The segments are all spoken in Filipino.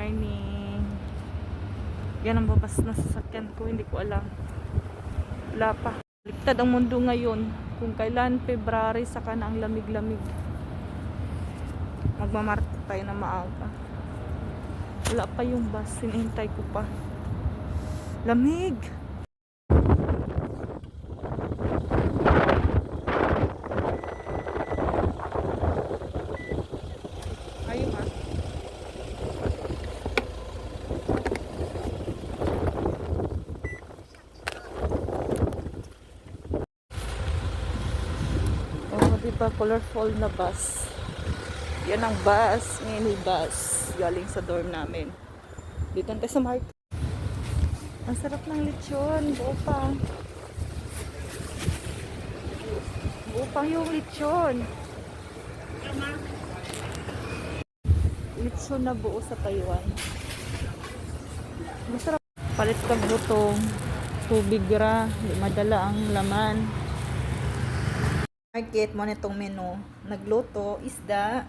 morning. Yan ang babas na sasakyan ko. Hindi ko alam. Wala pa. Baliktad ang mundo ngayon. Kung kailan February, saka na ang lamig-lamig. Magmamarket tayo na maaga. Wala pa yung bus. Hinihintay ko pa. Lamig! Ayun ah. Oh, diba colorful na bus. Yan ang bus, mini bus. Galing sa dorm namin. Dito tayo sa market. Ang sarap ng lechon. Buo pa. Buo pa yung lechon. Lechon na buo sa Taiwan. Masarap. Palit kag butong. Tubig ra. Di madala ang laman. Market mo na itong menu. Nagluto, isda,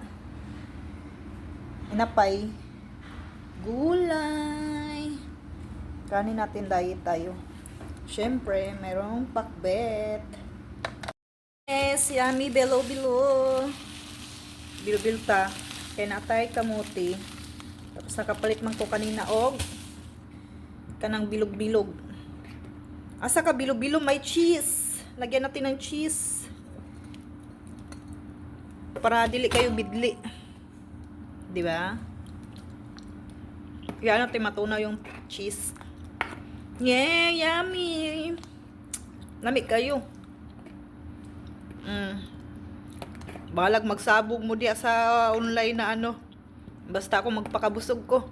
inapay, gulay, kanin natin diet tayo. Syempre, merong pakbet. Yes, yummy, bilo-bilo. Bilo-bilo ta. Kaya natay kamuti. Tapos nakapalit man ko kanina og kanang bilog-bilog. Asa ka bilo-bilo, may cheese. Lagyan natin ng cheese. Para dili kayo bidli. Di ba? Kaya natin matunaw yung cheese. Yeah, yummy. Lamig kayo. Balag magsabog mo diya sa online na ano. Basta ako magpakabusog ko.